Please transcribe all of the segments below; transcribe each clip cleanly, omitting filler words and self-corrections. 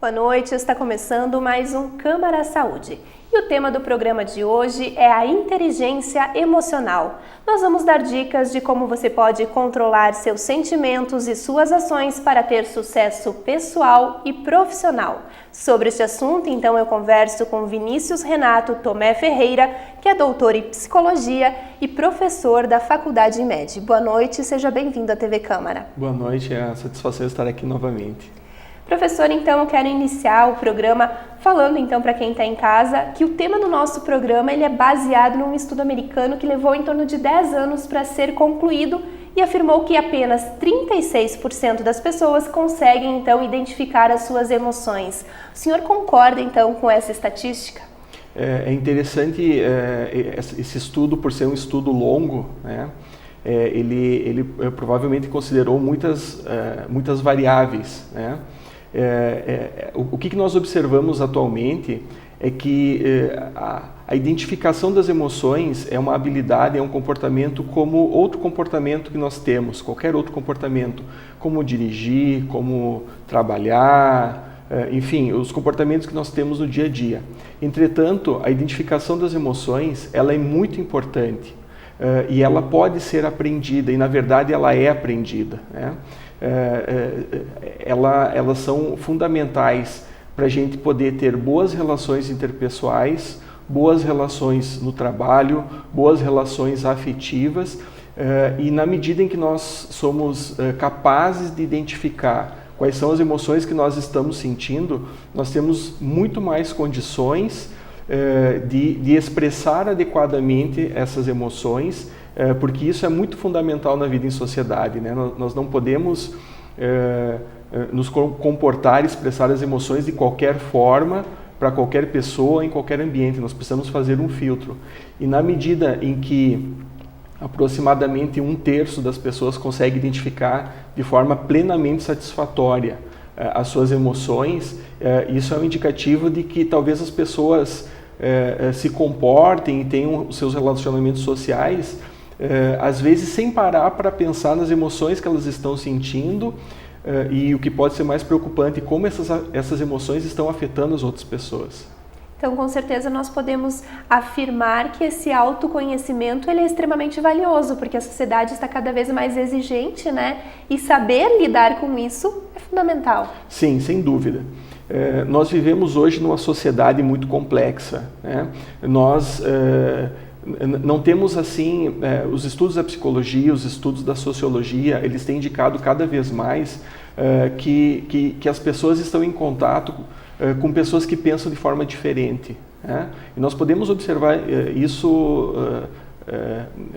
Boa noite, está começando mais um Câmara Saúde. E o tema do programa de hoje é a inteligência emocional. Nós vamos dar dicas de como você pode controlar seus sentimentos e suas ações para ter sucesso pessoal e profissional. Sobre este assunto, então, eu converso com Vinícius Renato Tomé Ferreira, que é doutor em psicologia e professor da Faculdade IMED. Boa noite, seja bem-vindo à TV Câmara. Boa noite, é uma satisfação estar aqui novamente. Professor, então eu quero iniciar o programa falando então para quem está em casa que o tema do nosso programa ele é baseado num estudo americano que levou em torno de 10 anos para ser concluído e afirmou que apenas 36% das pessoas conseguem então identificar as suas emoções. O senhor concorda então com essa estatística? É interessante esse estudo, por ser um estudo longo, né? Ele provavelmente considerou muitas variáveis, né? O que nós observamos atualmente é que a identificação das emoções é uma habilidade, é um comportamento como outro comportamento que nós temos, qualquer outro comportamento, como dirigir, como trabalhar, enfim, os comportamentos que nós temos no dia a dia. Entretanto, a identificação das emoções, ela é muito importante e ela pode ser aprendida, e na verdade ela é aprendida, né? Elas são fundamentais para a gente poder ter boas relações interpessoais, boas relações no trabalho, boas relações afetivas, e na medida em que nós somos capazes de identificar quais são as emoções que nós estamos sentindo, nós temos muito mais condições de expressar adequadamente essas emoções, porque isso é muito fundamental na vida em sociedade, né? Nós não podemos nos comportar, expressar as emoções de qualquer forma, para qualquer pessoa, em qualquer ambiente. Nós precisamos fazer um filtro. E na medida em que aproximadamente 1/3 das pessoas consegue identificar de forma plenamente satisfatória as suas emoções, isso é um indicativo de que talvez as pessoas se comportem e tenham os seus relacionamentos sociais às vezes sem parar para pensar nas emoções que elas estão sentindo e o que pode ser mais preocupante, como essas emoções estão afetando as outras pessoas. Então, com certeza, nós podemos afirmar que esse autoconhecimento ele é extremamente valioso, porque a sociedade está cada vez mais exigente, né? E saber lidar com isso é fundamental. Sim, sem dúvida. Nós vivemos hoje numa sociedade muito complexa, né? Nós não temos assim, os estudos da psicologia, os estudos da sociologia, eles têm indicado cada vez mais que as pessoas estão em contato com pessoas que pensam de forma diferente, né? E nós podemos observar isso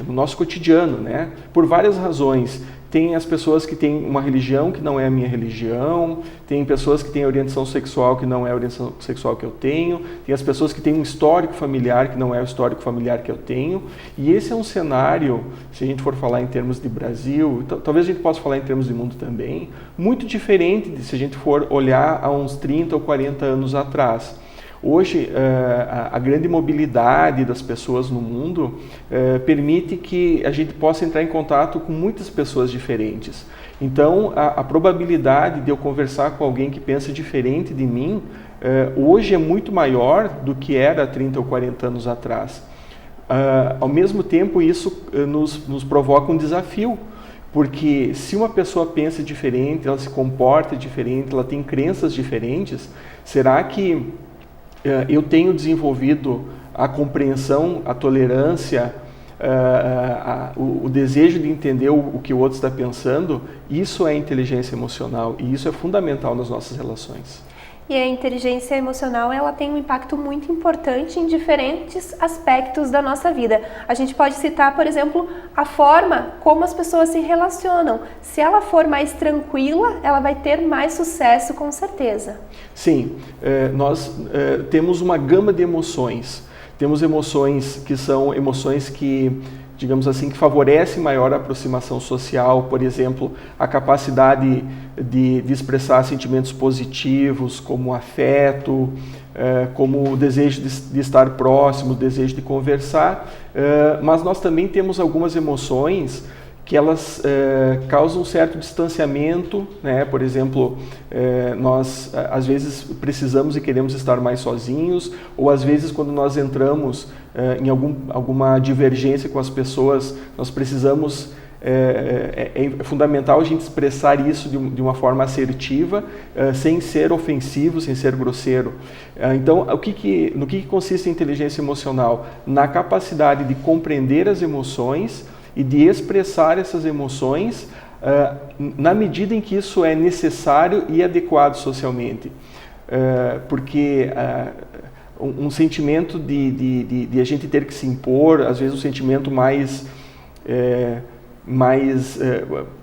no nosso cotidiano, né? Por várias razões. Tem as pessoas que têm uma religião que não é a minha religião, tem pessoas que têm orientação sexual que não é a orientação sexual que eu tenho, tem as pessoas que têm um histórico familiar que não é o histórico familiar que eu tenho, e esse é um cenário, se a gente for falar em termos de Brasil, talvez a gente possa falar em termos de mundo também, muito diferente de se a gente for olhar há uns 30 ou 40 anos atrás. Hoje, a grande mobilidade das pessoas no mundo permite que a gente possa entrar em contato com muitas pessoas diferentes. Então, a probabilidade de eu conversar com alguém que pensa diferente de mim, hoje é muito maior do que era há 30 ou 40 anos atrás. Ao mesmo tempo, isso nos provoca um desafio, porque se uma pessoa pensa diferente, ela se comporta diferente, ela tem crenças diferentes, será que eu tenho desenvolvido a compreensão, a tolerância, o desejo de entender o que o outro está pensando? Isso é inteligência emocional e isso é fundamental nas nossas relações. E a inteligência emocional, ela tem um impacto muito importante em diferentes aspectos da nossa vida. A gente pode citar, por exemplo, a forma como as pessoas se relacionam. Se ela for mais tranquila, ela vai ter mais sucesso, com certeza. Sim, nós temos uma gama de emoções. Temos emoções que são emoções que, digamos assim, que favorecem maior aproximação social, por exemplo, a capacidade de expressar sentimentos positivos, como afeto, como o desejo de estar próximo, o desejo de conversar, mas nós também temos algumas emoções que elas causam um certo distanciamento, né? Por exemplo, nós às vezes precisamos e queremos estar mais sozinhos, ou às vezes quando nós entramos em alguma divergência com as pessoas, nós precisamos... É fundamental a gente expressar isso de uma forma assertiva, sem ser ofensivo, sem ser grosseiro. Então, no que consiste a inteligência emocional? Na capacidade de compreender as emoções e de expressar essas emoções na medida em que isso é necessário e adequado socialmente. Porque um sentimento de a gente ter que se impor, às vezes um sentimento mais,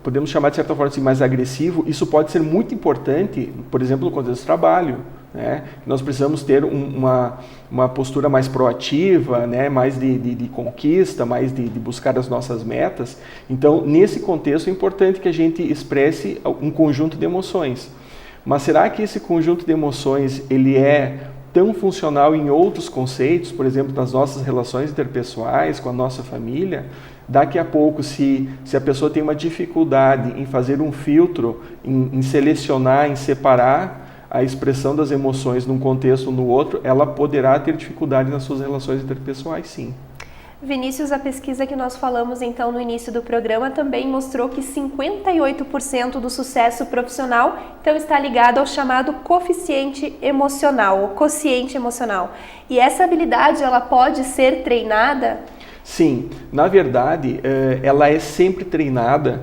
podemos chamar de certa forma assim, mais agressivo, isso pode ser muito importante, por exemplo, no contexto do trabalho, né? Nós precisamos ter uma postura mais proativa, né? Mais de conquista, mais de buscar as nossas metas. Então, nesse contexto é importante que a gente expresse um conjunto de emoções. Mas será que esse conjunto de emoções ele é tão funcional em outros conceitos, por exemplo, nas nossas relações interpessoais, com a nossa família? Daqui a pouco, se a pessoa tem uma dificuldade em fazer um filtro, em selecionar, em separar a expressão das emoções num contexto ou no outro, ela poderá ter dificuldade nas suas relações interpessoais, sim. Vinícius, a pesquisa que nós falamos então no início do programa também mostrou que 58% do sucesso profissional então está ligado ao chamado coeficiente emocional, ou quociente emocional. E essa habilidade ela pode ser treinada? Sim, na verdade, ela é sempre treinada,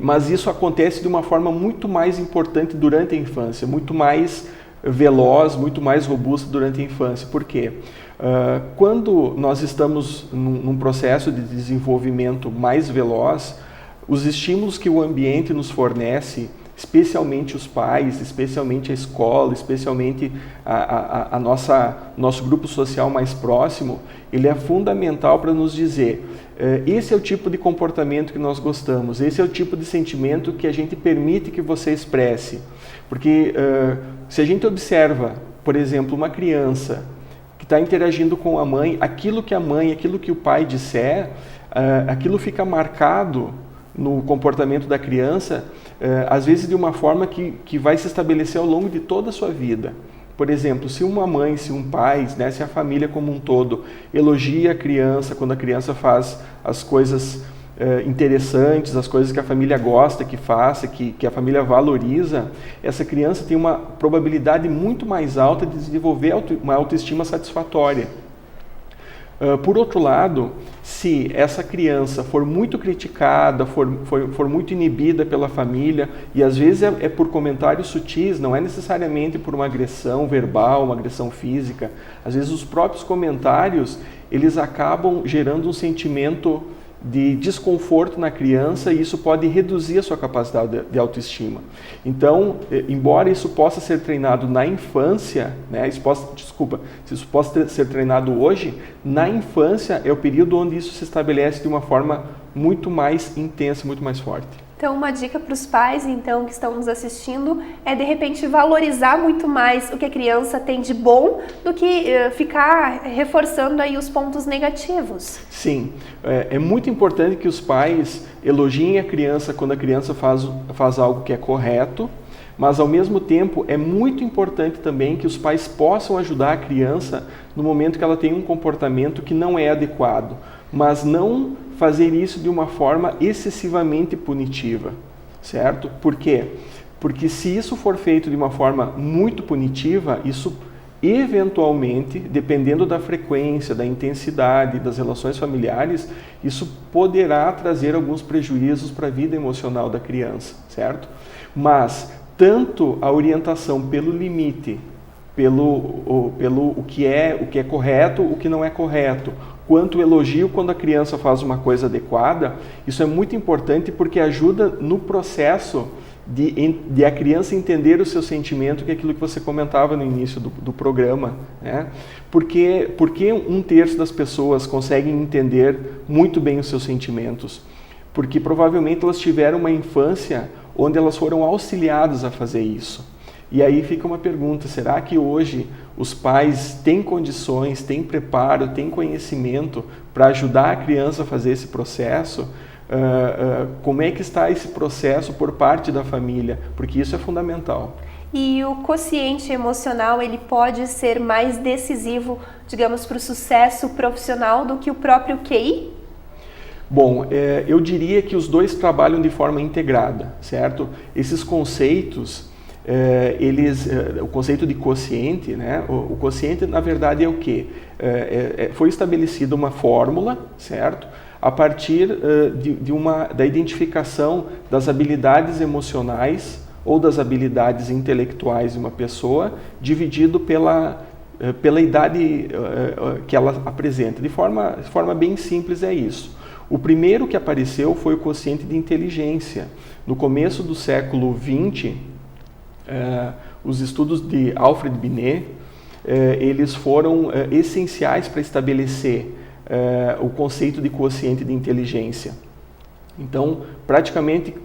mas isso acontece de uma forma muito mais importante durante a infância, muito mais veloz, muito mais robusta durante a infância. Por quê? Quando nós estamos num processo de desenvolvimento mais veloz, os estímulos que o ambiente nos fornece, especialmente os pais, especialmente a escola, especialmente nosso grupo social mais próximo, ele é fundamental para nos dizer, esse é o tipo de comportamento que nós gostamos, esse é o tipo de sentimento que a gente permite que você expresse. Porque se a gente observa, por exemplo, uma criança que está interagindo com a mãe, aquilo que o pai disser, aquilo fica marcado no comportamento da criança, às vezes de uma forma que vai se estabelecer ao longo de toda a sua vida. Por exemplo, se uma mãe, se um pai, né, se a família como um todo elogia a criança quando a criança faz as coisas interessantes, as coisas que a família gosta que faça, que a família valoriza, essa criança tem uma probabilidade muito mais alta de desenvolver uma autoestima satisfatória. Por outro lado, se essa criança for muito criticada, for muito inibida pela família, e às vezes é por comentários sutis, não é necessariamente por uma agressão verbal, uma agressão física, às vezes os próprios comentários, eles acabam gerando um sentimento de desconforto na criança e isso pode reduzir a sua capacidade de autoestima. Então, embora isso possa ser treinado na infância, né, se isso possa ser treinado hoje, na infância é o período onde isso se estabelece de uma forma muito mais intensa, muito mais forte. Então, uma dica para os pais, então, que estão nos assistindo, é de repente valorizar muito mais o que a criança tem de bom do que ficar reforçando aí os pontos negativos. Sim, é muito importante que os pais elogiem a criança quando a criança faz algo que é correto, mas ao mesmo tempo é muito importante também que os pais possam ajudar a criança no momento que ela tem um comportamento que não é adequado, mas não fazer isso de uma forma excessivamente punitiva, certo? Por quê? Porque se isso for feito de uma forma muito punitiva, isso eventualmente, dependendo da frequência, da intensidade das relações familiares, isso poderá trazer alguns prejuízos para a vida emocional da criança, certo? Mas tanto a orientação pelo limite, pelo o que é correto, o que não é correto, quanto o elogio quando a criança faz uma coisa adequada, isso é muito importante porque ajuda no processo de a criança entender o seu sentimento, que é aquilo que você comentava no início do programa, né? Porque 1/3 das pessoas conseguem entender muito bem os seus sentimentos? Porque provavelmente elas tiveram uma infância onde elas foram auxiliadas a fazer isso. E aí fica uma pergunta, será que hoje os pais têm condições, têm preparo, têm conhecimento para ajudar a criança a fazer esse processo? Como é que está esse processo por parte da família? Porque isso é fundamental. E o quociente emocional, ele pode ser mais decisivo, digamos, para o sucesso profissional do que o próprio QI? Bom, eu diria que os dois trabalham de forma integrada, certo? Esses conceitos, o conceito de quociente, né? O quociente, na verdade, é o quê? Foi estabelecida uma fórmula, certo? A partir da identificação das habilidades emocionais ou das habilidades intelectuais de uma pessoa, dividido pela idade que ela apresenta. De forma bem simples é isso. O primeiro que apareceu foi o quociente de inteligência. No começo do século XX, os estudos de Alfred Binet, eles foram essenciais para estabelecer o conceito de quociente de inteligência. Então, praticamente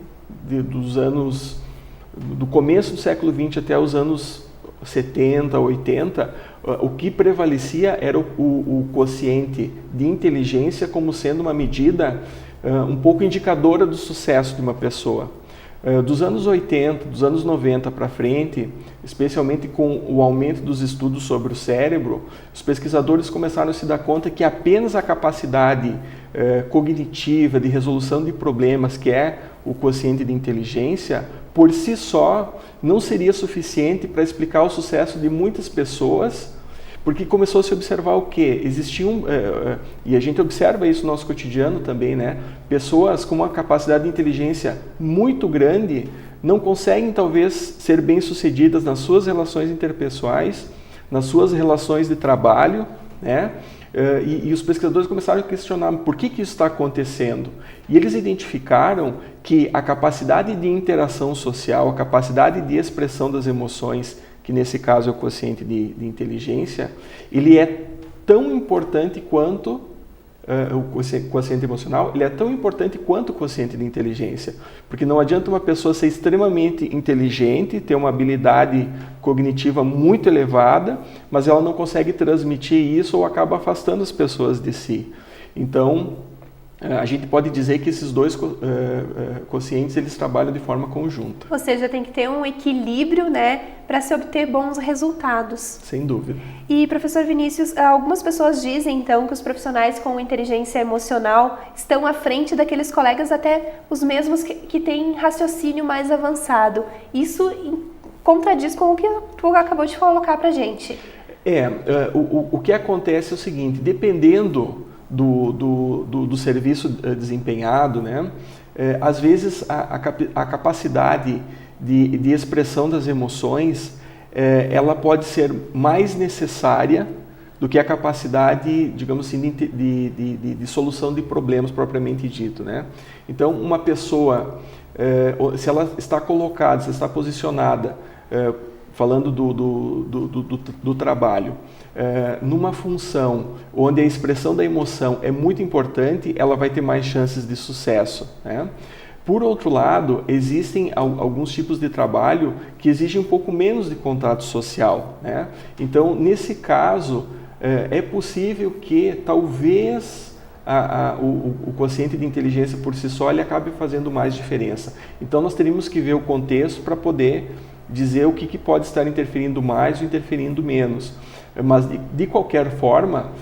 do começo do século XX até os anos 70, 80, o que prevalecia era o quociente de inteligência como sendo uma medida um pouco indicadora do sucesso de uma pessoa. Dos anos 80, dos anos 90 para frente, especialmente com o aumento dos estudos sobre o cérebro, os pesquisadores começaram a se dar conta que apenas a capacidade cognitiva de resolução de problemas, que é o quociente de inteligência, por si só não seria suficiente para explicar o sucesso de muitas pessoas, porque começou a se observar o quê? Existiam, e a gente observa isso no nosso cotidiano também, né? Pessoas com uma capacidade de inteligência muito grande não conseguem talvez ser bem-sucedidas nas suas relações interpessoais, nas suas relações de trabalho, né? E os pesquisadores começaram a questionar por que isso está acontecendo. E eles identificaram que a capacidade de interação social, a capacidade de expressão das emoções, que nesse caso é o quociente de inteligência, ele é tão importante quanto o quociente emocional, ele é tão importante quanto o quociente de inteligência. Porque não adianta uma pessoa ser extremamente inteligente, ter uma habilidade cognitiva muito elevada, mas ela não consegue transmitir isso ou acaba afastando as pessoas de si. Então, a gente pode dizer que esses dois quocientes, eles trabalham de forma conjunta. Ou seja, tem que ter um equilíbrio, né, para se obter bons resultados. Sem dúvida. E, professor Vinícius, algumas pessoas dizem, então, que os profissionais com inteligência emocional estão à frente daqueles colegas, até os mesmos que têm raciocínio mais avançado. Isso contradiz com o que tu acabou de colocar para a gente. O que acontece é o seguinte, dependendo do serviço desempenhado, né? Às vezes a capacidade de expressão das emoções, ela pode ser mais necessária do que a capacidade, digamos assim, de solução de problemas propriamente dito, né? Então, uma pessoa, se ela está colocada, se está posicionada, falando do trabalho, numa função onde a expressão da emoção é muito importante, ela vai ter mais chances de sucesso, né? Por outro lado, existem alguns tipos de trabalho que exigem um pouco menos de contato social, né? Então, nesse caso, é possível que talvez o quociente de inteligência por si só ele acabe fazendo mais diferença. Então, nós teríamos que ver o contexto para poder dizer o que pode estar interferindo mais ou interferindo menos. Mas, de qualquer forma,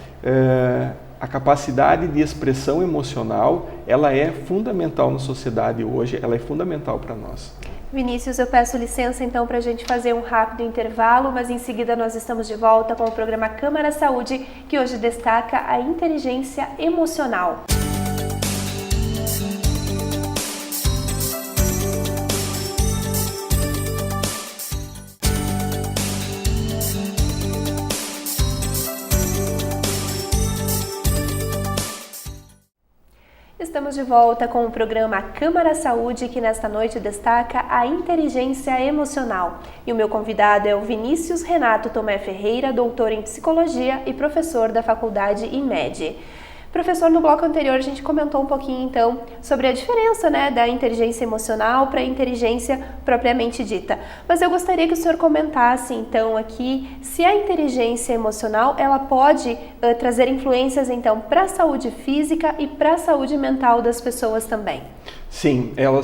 a capacidade de expressão emocional, ela é fundamental na sociedade hoje, ela é fundamental para nós. Vinícius, eu peço licença então para a gente fazer um rápido intervalo, mas em seguida nós estamos de volta com o programa Câmara Saúde, que hoje destaca a inteligência emocional. Estamos de volta com o programa Câmara Saúde, que nesta noite destaca a inteligência emocional. E o meu convidado é o Vinícius Renato Tomé Ferreira, doutor em psicologia e professor da faculdade IMED. Professor, no bloco anterior a gente comentou um pouquinho então sobre a diferença, né, da inteligência emocional para a inteligência propriamente dita. Mas eu gostaria que o senhor comentasse então aqui se a inteligência emocional ela pode trazer influências então para a saúde física e para a saúde mental das pessoas também. Sim, ela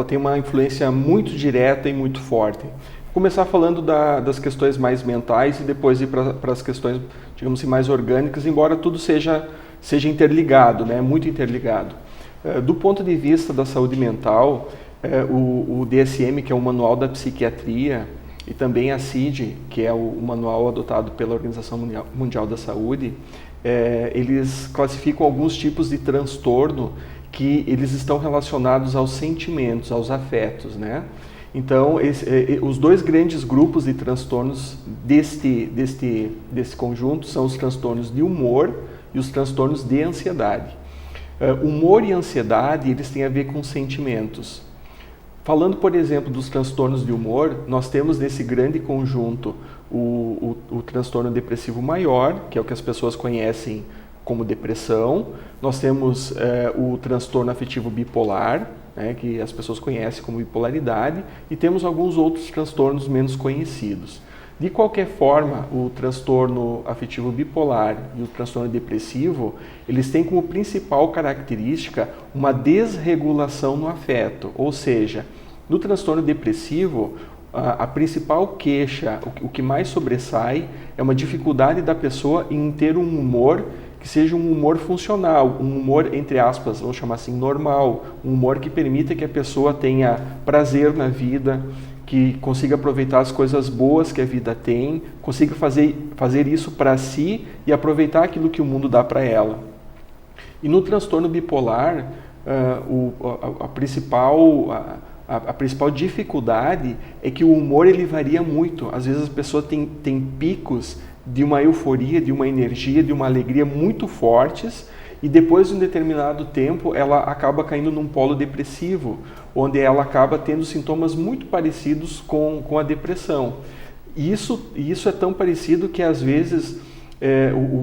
tem uma influência muito direta e muito forte. Vou começar falando das questões mais mentais e depois ir para as questões, digamos assim, mais orgânicas, embora tudo seja interligado, né? Muito interligado. Do ponto de vista da saúde mental, o DSM, que é o Manual da Psiquiatria, e também a CID, que é o manual adotado pela Organização Mundial da Saúde, eles classificam alguns tipos de transtorno que eles estão relacionados aos sentimentos, aos afetos, né? Então, os dois grandes grupos de transtornos desse conjunto são os transtornos de humor e os transtornos de ansiedade. Humor e ansiedade, eles têm a ver com sentimentos. Falando, por exemplo, dos transtornos de humor, nós temos nesse grande conjunto o transtorno depressivo maior, que é o que as pessoas conhecem como depressão. Nós temos o transtorno afetivo bipolar, né, que as pessoas conhecem como bipolaridade, e temos alguns outros transtornos menos conhecidos. De qualquer forma, o transtorno afetivo bipolar e o transtorno depressivo, eles têm como principal característica uma desregulação no afeto, ou seja, no transtorno depressivo, a principal queixa, o que mais sobressai, é uma dificuldade da pessoa em ter um humor que seja um humor funcional, um humor, entre aspas, vamos chamar assim, normal, um humor que permita que a pessoa tenha prazer na vida, que consiga aproveitar as coisas boas que a vida tem, consiga fazer isso para si e aproveitar aquilo que o mundo dá para ela. E no transtorno bipolar, a principal dificuldade é que o humor ele varia muito. Às vezes a pessoa tem picos de uma euforia, de uma energia, de uma alegria muito fortes, e depois de um determinado tempo ela acaba caindo num polo depressivo, onde ela acaba tendo sintomas muito parecidos com a depressão. E isso é tão parecido que às vezes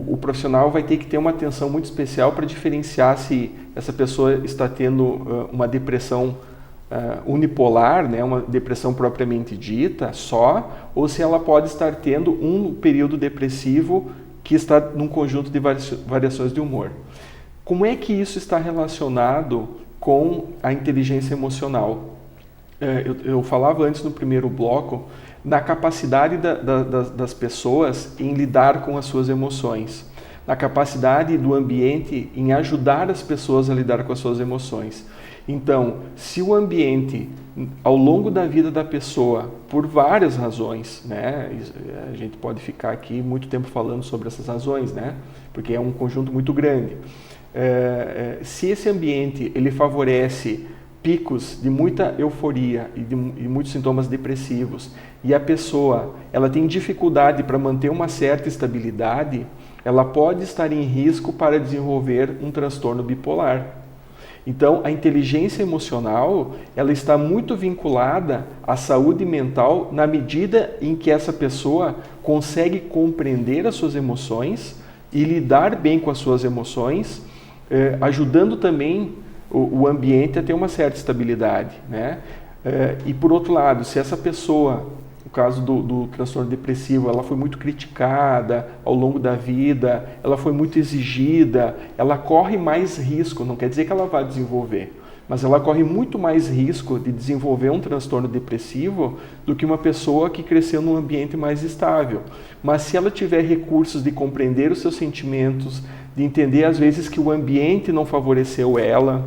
o profissional vai ter que ter uma atenção muito especial para diferenciar se essa pessoa está tendo uma depressão unipolar, né, uma depressão propriamente dita só, ou se ela pode estar tendo um período depressivo que está num conjunto de variações de humor. Como é que isso está relacionado com a inteligência emocional? Eu falava antes no primeiro bloco na capacidade das pessoas em lidar com as suas emoções, na capacidade do ambiente em ajudar as pessoas a lidar com as suas emoções. Então, se o ambiente, ao longo da vida da pessoa, por várias razões, né, a gente pode ficar aqui muito tempo falando sobre essas razões, né, porque é um conjunto muito grande. Se esse ambiente ele favorece picos de muita euforia e muitos sintomas depressivos, e a pessoa ela tem dificuldade para manter uma certa estabilidade, ela pode estar em risco para desenvolver um transtorno bipolar. Então, a inteligência emocional, ela está muito vinculada à saúde mental na medida em que essa pessoa consegue compreender as suas emoções e lidar bem com as suas emoções, ajudando também o ambiente a ter uma certa estabilidade, né? E por outro lado, se essa pessoa, no caso do transtorno depressivo, ela foi muito criticada ao longo da vida, ela foi muito exigida, ela corre mais risco, não quer dizer que ela vai desenvolver, mas ela corre muito mais risco de desenvolver um transtorno depressivo do que uma pessoa que cresceu num ambiente mais estável. Mas se ela tiver recursos de compreender os seus sentimentos, de entender às vezes que o ambiente não favoreceu ela,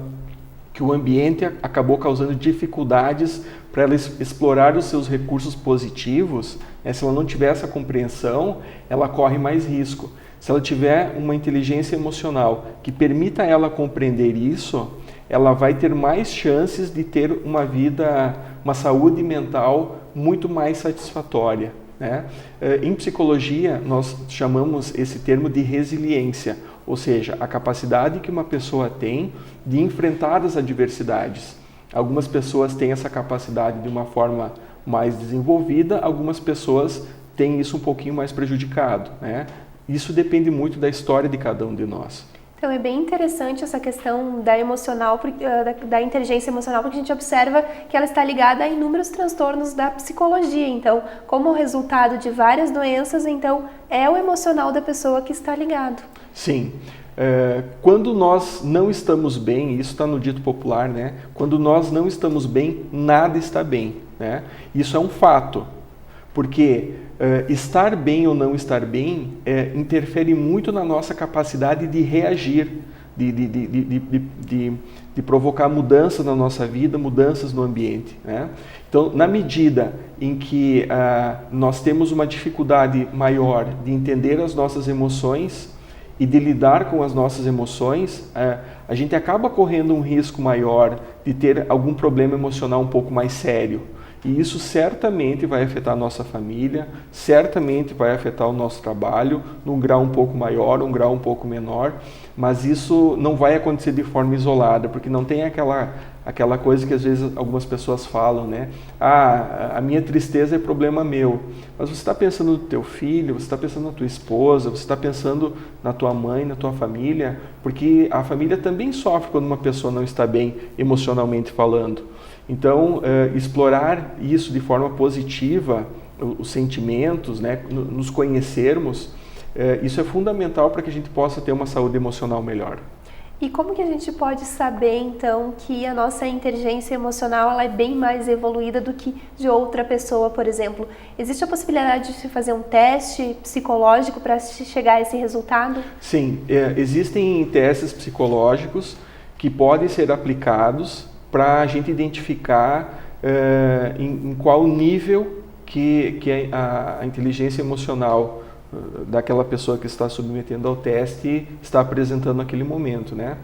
que o ambiente acabou causando dificuldades para ela explorar os seus recursos positivos, né? Se ela não tiver essa compreensão, ela corre mais risco. Se ela tiver uma inteligência emocional que permita a ela compreender isso, ela vai ter mais chances de ter uma saúde mental muito mais satisfatória, né? Em psicologia, nós chamamos esse termo de resiliência, ou seja, a capacidade que uma pessoa tem de enfrentar as adversidades. Algumas pessoas têm essa capacidade de uma forma mais desenvolvida, algumas pessoas têm isso um pouquinho mais prejudicado, né? Isso depende muito da história de cada um de nós. Então é bem interessante essa questão da emocional, da inteligência emocional, porque a gente observa que ela está ligada a inúmeros transtornos da psicologia. Então, como resultado de várias doenças, então é o emocional da pessoa que está ligado. Sim. Quando nós não estamos bem, isso está no dito popular, né? Quando nós não estamos bem, nada está bem, né? Isso é um fato, porque estar bem ou não estar bem interfere muito na nossa capacidade de reagir, de provocar mudanças na nossa vida, mudanças no ambiente, né? Então, na medida em que nós temos uma dificuldade maior de entender as nossas emoções e de lidar com as nossas emoções, a gente acaba correndo um risco maior de ter algum problema emocional um pouco mais sério. E isso certamente vai afetar a nossa família, certamente vai afetar o nosso trabalho, num grau um pouco maior, um grau um pouco menor, mas isso não vai acontecer de forma isolada, porque não tem aquela coisa que às vezes algumas pessoas falam, né? A minha tristeza é problema meu. Mas você está pensando no teu filho, você está pensando na tua esposa, você está pensando na tua mãe, na tua família, porque a família também sofre quando uma pessoa não está bem emocionalmente falando. Então, explorar isso de forma positiva, os sentimentos, né, nos conhecermos, isso é fundamental para que a gente possa ter uma saúde emocional melhor. E como que a gente pode saber, então, que a nossa inteligência emocional ela é bem mais evoluída do que de outra pessoa, por exemplo? Existe a possibilidade de se fazer um teste psicológico para chegar a esse resultado? Sim, existem testes psicológicos que podem ser aplicados para a gente identificar em qual nível que a inteligência emocional daquela pessoa que está submetendo ao teste está apresentando naquele momento, né?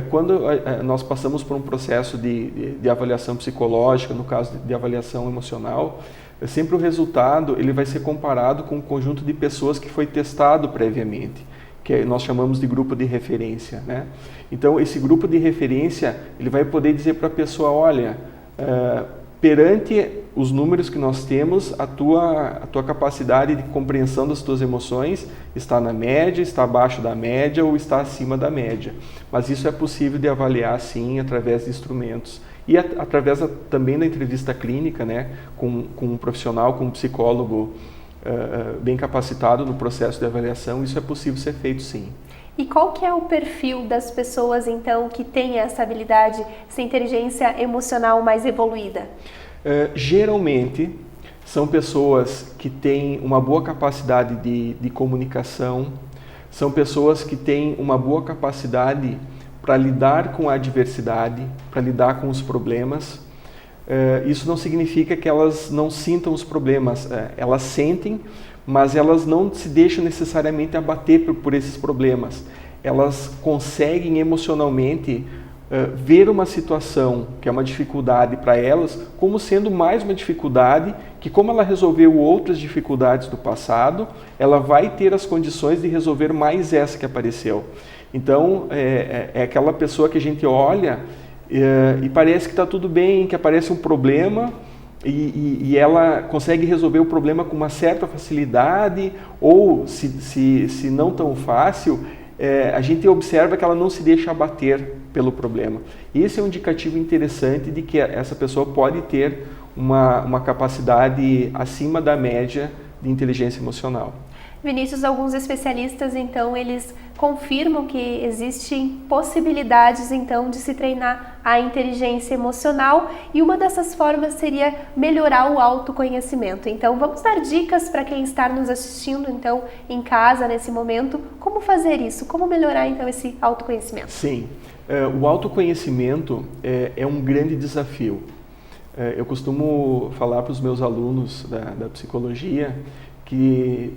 Quando nós passamos por um processo de avaliação psicológica, no caso de avaliação emocional, sempre o resultado ele vai ser comparado com um conjunto de pessoas que foi testado previamente, que nós chamamos de grupo de referência, né? Então, esse grupo de referência, ele vai poder dizer para a pessoa, olha, perante os números que nós temos, a tua capacidade de compreensão das tuas emoções está na média, está abaixo da média ou está acima da média. Mas isso é possível de avaliar, sim, através de instrumentos. E através também da entrevista clínica, né, com um profissional, com um psicólogo bem capacitado no processo de avaliação, isso é possível ser feito, sim. E qual que é o perfil das pessoas, então, que têm essa habilidade, essa inteligência emocional mais evoluída? Geralmente, são pessoas que têm uma boa capacidade de comunicação, são pessoas que têm uma boa capacidade para lidar com a adversidade, para lidar com os problemas. Isso não significa que elas não sintam os problemas, elas sentem, mas elas não se deixam necessariamente abater por esses problemas. Elas conseguem emocionalmente ver uma situação que é uma dificuldade para elas como sendo mais uma dificuldade que, como ela resolveu outras dificuldades do passado, ela vai ter as condições de resolver mais essa que apareceu. Então, é aquela pessoa que a gente olha e parece que está tudo bem, que aparece um problema e ela consegue resolver o problema com uma certa facilidade ou, se não tão fácil, a gente observa que ela não se deixa abater pelo problema. Esse é um indicativo interessante de que essa pessoa pode ter uma capacidade acima da média de inteligência emocional. Vinícius, alguns especialistas, então, eles confirmam que existem possibilidades, então, de se treinar a inteligência emocional e uma dessas formas seria melhorar o autoconhecimento. Então, vamos dar dicas para quem está nos assistindo, então, em casa, nesse momento, como fazer isso, como melhorar, então, esse autoconhecimento. Sim, o autoconhecimento é um grande desafio. Eu costumo falar para os meus alunos da psicologia que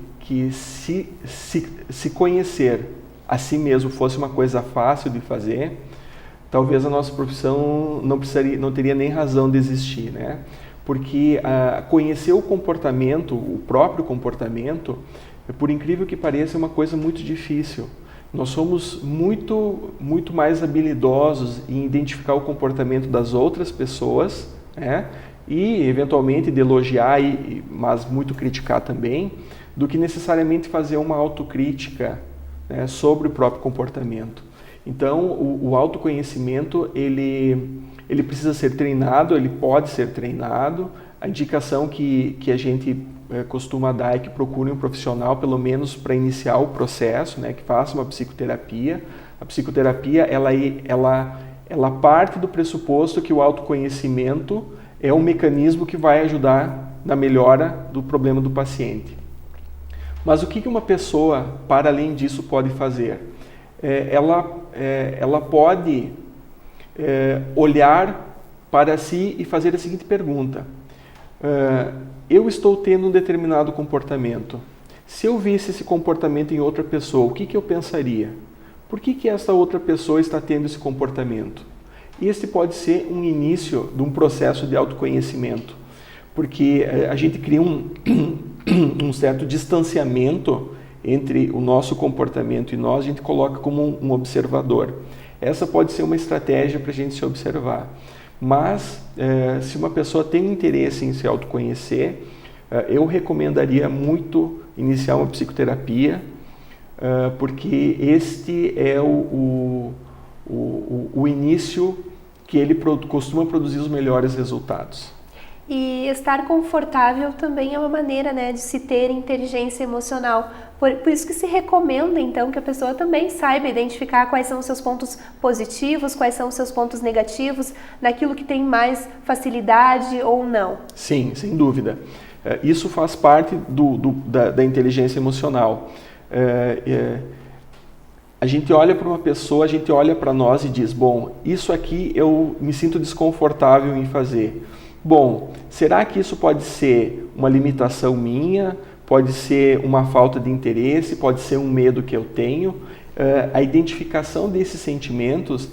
se conhecer a si mesmo fosse uma coisa fácil de fazer, talvez a nossa profissão não teria nem razão de existir, né? Porque conhecer o comportamento, o próprio comportamento, por incrível que pareça, é uma coisa muito difícil. Nós somos muito mais habilidosos em identificar o comportamento das outras pessoas, né? E eventualmente de elogiar, mas muito criticar também, do que necessariamente fazer uma autocrítica né, sobre o próprio comportamento. Então, o autoconhecimento, ele precisa ser treinado, ele pode ser treinado. A indicação que a gente costuma dar é que procure um profissional, pelo menos para iniciar o processo, né, que faça uma psicoterapia. A psicoterapia, ela parte do pressuposto que o autoconhecimento é um mecanismo que vai ajudar na melhora do problema do paciente. Mas o que uma pessoa, para além disso, pode fazer? Ela pode olhar para si e fazer a seguinte pergunta: eu estou tendo um determinado comportamento. Se eu visse esse comportamento em outra pessoa, o que eu pensaria? Por que essa outra pessoa está tendo esse comportamento? Esse pode ser um início de um processo de autoconhecimento, porque a gente cria um certo distanciamento entre o nosso comportamento e nós, a gente coloca como um observador. Essa pode ser uma estratégia para a gente se observar. Mas, se uma pessoa tem interesse em se autoconhecer, eu recomendaria muito iniciar uma psicoterapia, porque este é o início que ele costuma produzir os melhores resultados. E estar confortável também é uma maneira, né, de se ter inteligência emocional. Por isso que se recomenda, então, que a pessoa também saiba identificar quais são os seus pontos positivos, quais são os seus pontos negativos, naquilo que tem mais facilidade ou não. Sim, sem dúvida. Isso faz parte da inteligência emocional. A gente olha para uma pessoa, a gente olha para nós e diz, bom, isso aqui eu me sinto desconfortável em fazer. Bom, será que isso pode ser uma limitação minha? Pode ser uma falta de interesse? Pode ser um medo que eu tenho? A identificação desses sentimentos,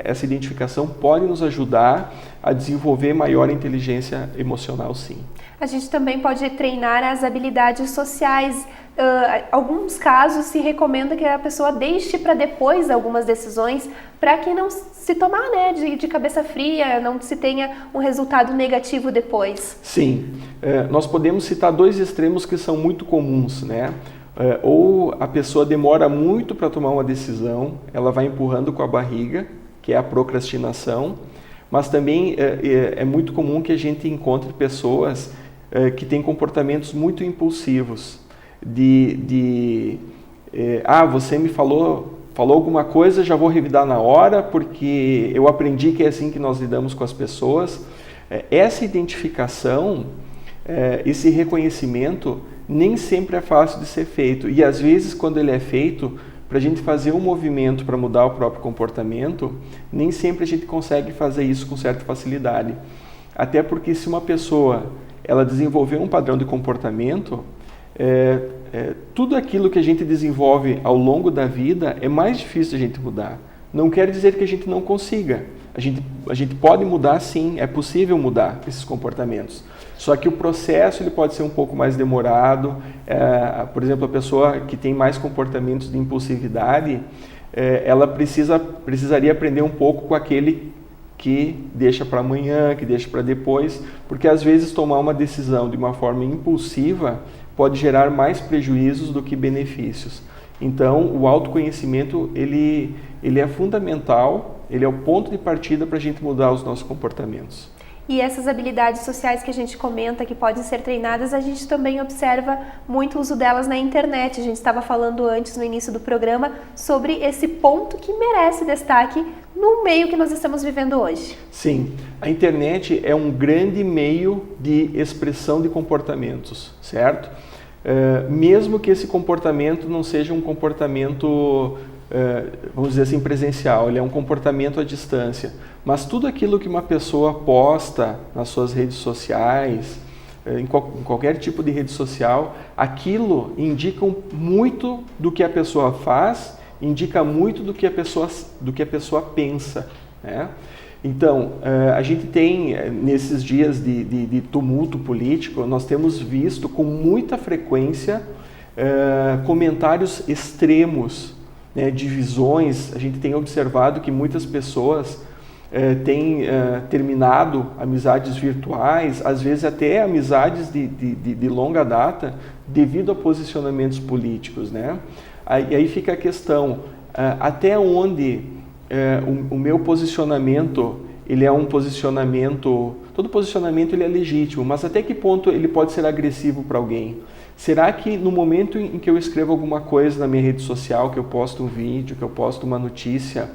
essa identificação pode nos ajudar a desenvolver maior inteligência emocional, sim. A gente também pode treinar as habilidades sociais. Alguns casos se recomenda que a pessoa deixe para depois algumas decisões, para que não se tomar, né, de cabeça fria, não se tenha um resultado negativo depois. Sim, nós podemos citar dois extremos que são muito comuns, né? Ou a pessoa demora muito para tomar uma decisão, ela vai empurrando com a barriga, que é a procrastinação, mas também é muito comum que a gente encontre pessoas que têm comportamentos muito impulsivos, você me falou alguma coisa, já vou revidar na hora, porque eu aprendi que é assim que nós lidamos com as pessoas. Essa identificação, esse reconhecimento, nem sempre é fácil de ser feito. E às vezes, quando ele é feito, para a gente fazer um movimento para mudar o próprio comportamento, nem sempre a gente consegue fazer isso com certa facilidade. Até porque se uma pessoa ela desenvolver um padrão de comportamento, tudo aquilo que a gente desenvolve ao longo da vida é mais difícil a gente mudar. Não quer dizer que a gente não consiga. A gente pode mudar, sim, é possível mudar esses comportamentos. Só que o processo ele pode ser um pouco mais demorado. Por exemplo, a pessoa que tem mais comportamentos de impulsividade, ela precisaria aprender um pouco com aquele que deixa para amanhã, que deixa para depois, porque às vezes tomar uma decisão de uma forma impulsiva pode gerar mais prejuízos do que benefícios. Então, o autoconhecimento ele é fundamental, ele é o ponto de partida para a gente mudar os nossos comportamentos. E essas habilidades sociais que a gente comenta, que podem ser treinadas, a gente também observa muito o uso delas na internet. A gente estava falando antes, no início do programa, sobre esse ponto que merece destaque no meio que nós estamos vivendo hoje. Sim, a internet é um grande meio de expressão de comportamentos, certo? Mesmo que esse comportamento não seja um comportamento, vamos dizer assim, presencial, ele é um comportamento à distância. Mas tudo aquilo que uma pessoa posta nas suas redes sociais, em qualquer tipo de rede social, aquilo indica muito do que a pessoa faz, indica muito do que a pessoa pensa, né? Então, a gente tem, nesses dias de tumulto político, nós temos visto com muita frequência comentários extremos, né, divisões. A gente tem observado que muitas pessoas têm terminado amizades virtuais, às vezes até amizades de longa data, devido a posicionamentos políticos, né? Aí fica a questão, até onde o meu posicionamento, ele é um posicionamento, todo posicionamento ele é legítimo, mas até que ponto ele pode ser agressivo para alguém? Será que no momento em que eu escrevo alguma coisa na minha rede social, que eu posto um vídeo, que eu posto uma notícia,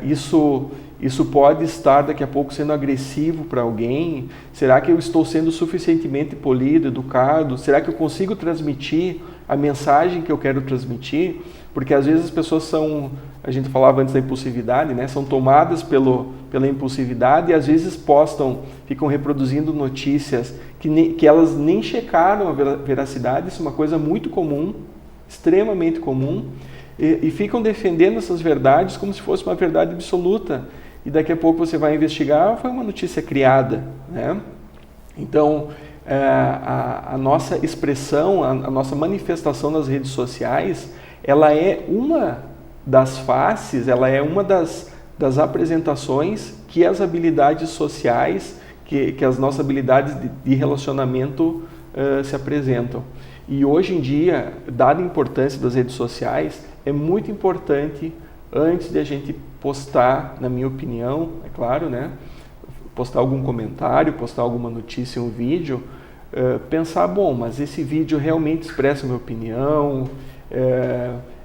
isso pode estar daqui a pouco sendo agressivo para alguém? Será que eu estou sendo suficientemente polido, educado? Será que eu consigo transmitir a mensagem que eu quero transmitir? Porque às vezes as pessoas são, a gente falava antes da impulsividade, né? São tomadas pela impulsividade e às vezes ficam reproduzindo notícias que elas nem checaram a veracidade. Isso é uma coisa muito comum, extremamente comum. E ficam defendendo essas verdades como se fosse uma verdade absoluta. E daqui a pouco você vai investigar, foi uma notícia criada, né? Então, a nossa expressão, a nossa manifestação nas redes sociais, ela é uma das faces, ela é uma das apresentações que as habilidades sociais, que as nossas habilidades de relacionamento se apresentam. E hoje em dia, dada a importância das redes sociais, é muito importante, antes de a gente postar, na minha opinião, é claro, né? Postar algum comentário, postar alguma notícia, um vídeo, pensar, bom, mas esse vídeo realmente expressa a minha opinião,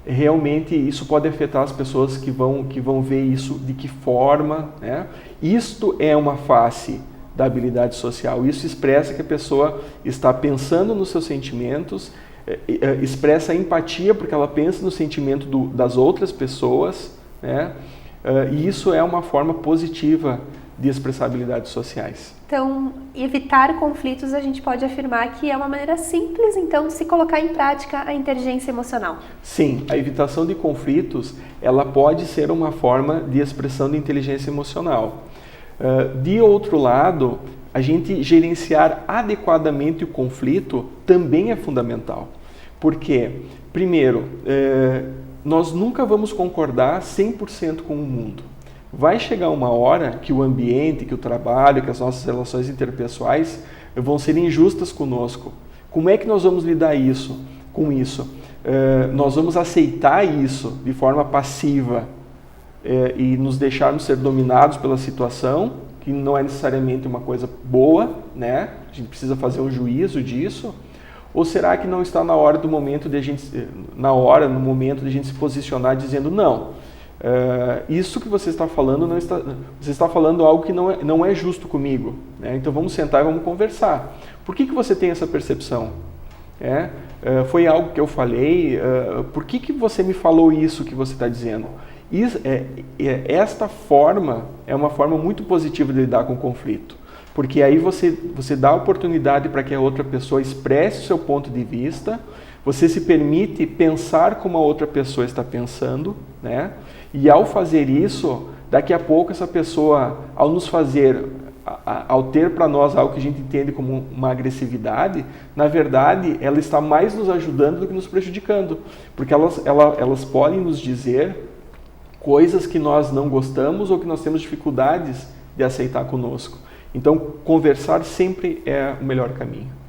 realmente isso pode afetar as pessoas que vão ver isso, de que forma, né? Isto é uma face da habilidade social. Isso expressa que a pessoa está pensando nos seus sentimentos, expressa empatia porque ela pensa no sentimento das outras pessoas, né? E isso é uma forma positiva de expressar habilidades sociais. Então, evitar conflitos, a gente pode afirmar que é uma maneira simples, então, de se colocar em prática a inteligência emocional. Sim, a evitação de conflitos, ela pode ser uma forma de expressão de inteligência emocional. De outro lado, a gente gerenciar adequadamente o conflito também é fundamental. Porque, primeiro, nós nunca vamos concordar 100% com o mundo. Vai chegar uma hora que o ambiente, que o trabalho, que as nossas relações interpessoais vão ser injustas conosco. Como é que nós vamos lidar com isso? Nós vamos aceitar isso de forma passiva e nos deixarmos ser dominados pela situação, que não é necessariamente uma coisa boa, né? A gente precisa fazer um juízo disso. Ou será que não está na hora no momento de a gente se posicionar dizendo não? Isso que você está falando você está falando algo que não é justo comigo, né? Então vamos sentar e vamos conversar. Por que você tem essa percepção? Foi algo que eu falei? Por que você me falou isso que você está dizendo? Esta forma é uma forma muito positiva de lidar com o conflito, porque aí você dá oportunidade para que a outra pessoa expresse o seu ponto de vista, você se permite pensar como a outra pessoa está pensando, né? E ao fazer isso, daqui a pouco essa pessoa, ao ter para nós algo que a gente entende como uma agressividade, na verdade, ela está mais nos ajudando do que nos prejudicando, porque elas podem nos dizer coisas que nós não gostamos ou que nós temos dificuldades de aceitar conosco. Então, conversar sempre é o melhor caminho.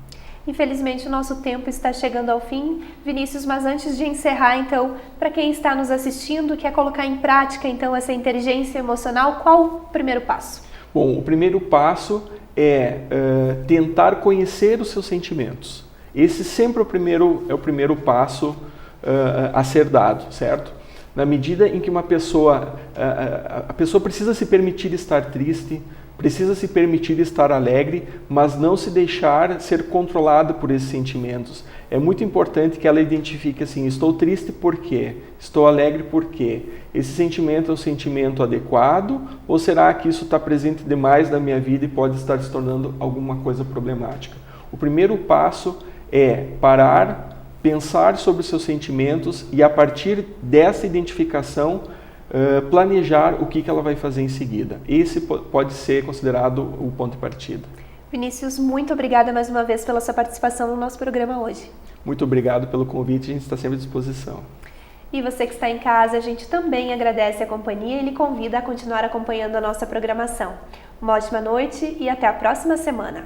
Infelizmente, o nosso tempo está chegando ao fim, Vinícius, mas antes de encerrar, então, para quem está nos assistindo, quer colocar em prática, então, essa inteligência emocional, qual o primeiro passo? Bom, o primeiro passo é tentar conhecer os seus sentimentos. Esse sempre é o primeiro passo a ser dado, certo? Na medida em que a pessoa precisa se permitir estar triste, precisa se permitir estar alegre, mas não se deixar ser controlada por esses sentimentos. É muito importante que ela identifique assim, estou triste por quê? Estou alegre por quê? Esse sentimento é um sentimento adequado ou será que isso está presente demais na minha vida e pode estar se tornando alguma coisa problemática? O primeiro passo é parar, pensar sobre os seus sentimentos e a partir dessa identificação planejar o que ela vai fazer em seguida. Esse pode ser considerado o ponto de partida. Vinícius, muito obrigada mais uma vez pela sua participação no nosso programa hoje. Muito obrigado pelo convite, a gente está sempre à disposição. E você que está em casa, a gente também agradece a companhia e lhe convida a continuar acompanhando a nossa programação. Uma ótima noite e até a próxima semana.